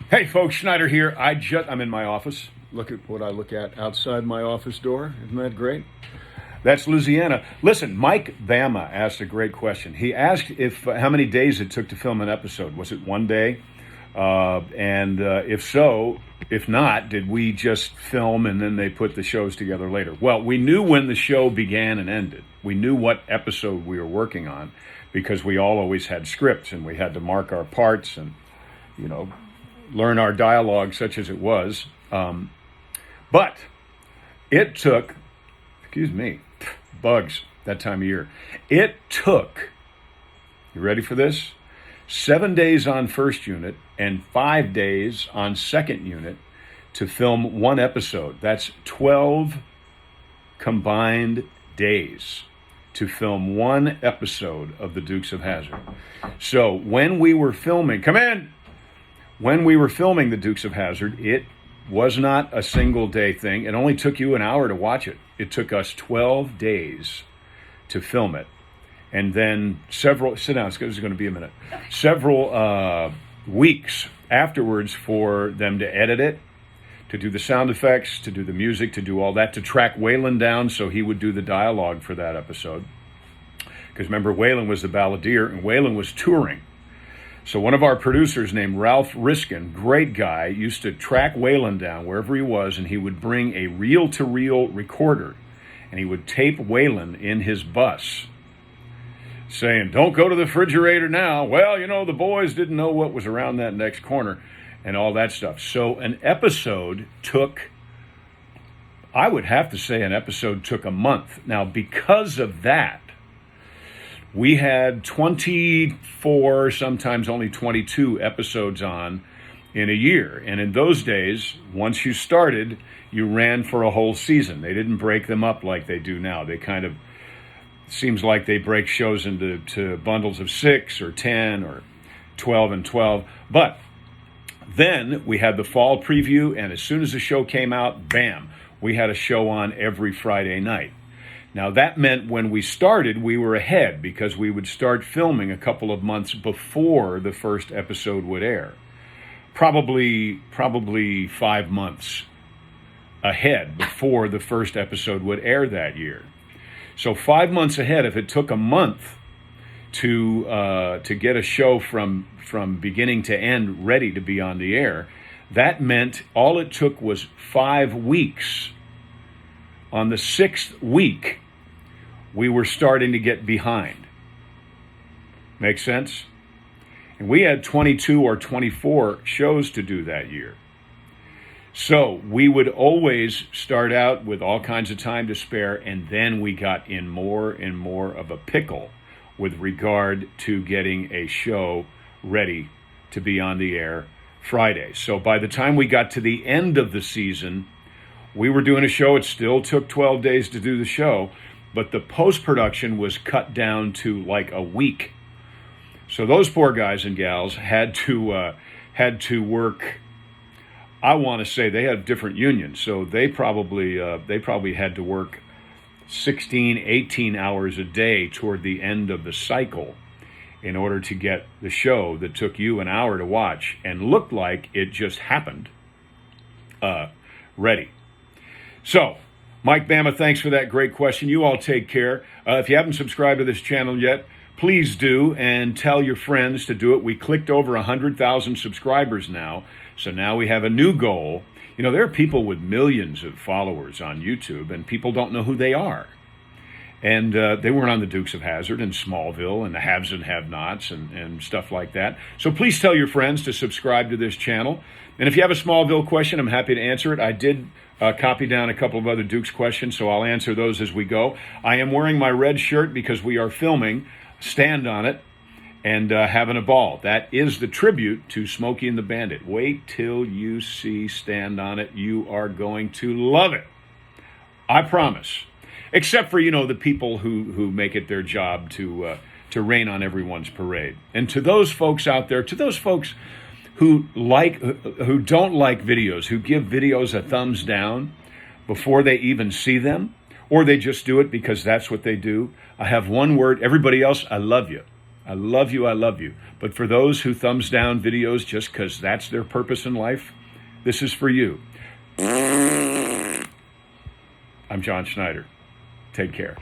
Hey folks, Schneider here. I'm in my office. Look at what I look at outside my office door. Isn't that great? That's Louisiana. Listen, Mike Bama asked a great question. He asked if how many days it took to film an episode. Was it one day? And if so, if not, did we just film and then they put the shows together later? Well, we knew when the show began and ended. We knew what episode we were working on because we all always had scripts and we had to mark our parts and, you know, learn our dialogue, such as it was. But it took, excuse me, bugs that time of year. It took, you ready for this? 7 days on first unit and 5 days on second unit to film one episode. That's 12 combined days to film one episode of The Dukes of Hazzard. So when we were filming, come in! When we were filming The Dukes of Hazzard, it was not a single day thing. It only took you an hour to watch it. It took us 12 days to film it. And then sit down, this is going to be a minute. Several weeks afterwards for them to edit it, to do the sound effects, to do the music, to do all that, to track Waylon down so he would do the dialogue for that episode. Because remember, Waylon was the balladeer and Waylon was touring. So one of our producers named Ralph Riskin, great guy, used to track Waylon down wherever he was, and he would bring a reel-to-reel recorder, and he would tape Waylon in his bus, saying, "Don't go to the refrigerator now. Well, you know, the boys didn't know what was around that next corner," and all that stuff. So an episode took, I would have to say an episode took a month. Now, because of that, we had 24, sometimes only 22 episodes on in a year. And in those days, once you started, you ran for a whole season. They didn't break them up like they do now. They kind of, seems like they break shows into bundles of 6 or 10 or 12 and 12. But then we had the fall preview, and as soon as the show came out, bam, we had a show on every Friday night. Now, that meant when we started, we were ahead because we would start filming a couple of months before the first episode would air. Probably 5 months ahead before the first episode would air that year. So 5 months ahead, if it took a month to get a show from beginning to end ready to be on the air, that meant all it took was 5 weeks. On the 6th week, we were starting to get behind. Make sense? And we had 22 or 24 shows to do that year. So we would always start out with all kinds of time to spare, and then we got in more and more of a pickle with regard to getting a show ready to be on the air Friday. So by the time we got to the end of the season, we were doing a show. It still took 12 days to do the show, but the post-production was cut down to like a week. So those poor guys and gals had to work. I want to say they had different unions, so they probably had to work 16, 18 hours a day toward the end of the cycle in order to get the show that took you an hour to watch and looked like it just happened ready. So, Mike Bama, thanks for that great question. You all take care. If you haven't subscribed to this channel yet, please do, and tell your friends to do it. We clicked over 100,000 subscribers now, so now we have a new goal. You know, there are people with millions of followers on YouTube, and people don't know who they are. And they weren't on the Dukes of Hazzard and Smallville and the haves and have-nots and stuff like that. So please tell your friends to subscribe to this channel. And if you have a Smallville question, I'm happy to answer it. I did copy down a couple of other Dukes questions, so I'll answer those as we go. I am wearing my red shirt because we are filming Stand on It and having a ball. That is the tribute to Smokey and the Bandit. Wait till you see Stand on It. You are going to love it. I promise. Except for, you know, the people who make it their job to rain on everyone's parade. And to those folks out there, to those folks who don't like videos, who give videos a thumbs down before they even see them, or they just do it because that's what they do, I have one word. Everybody else, I love you. I love you. I love you. But for those who thumbs down videos just because that's their purpose in life, this is for you. I'm John Schneider. Take care.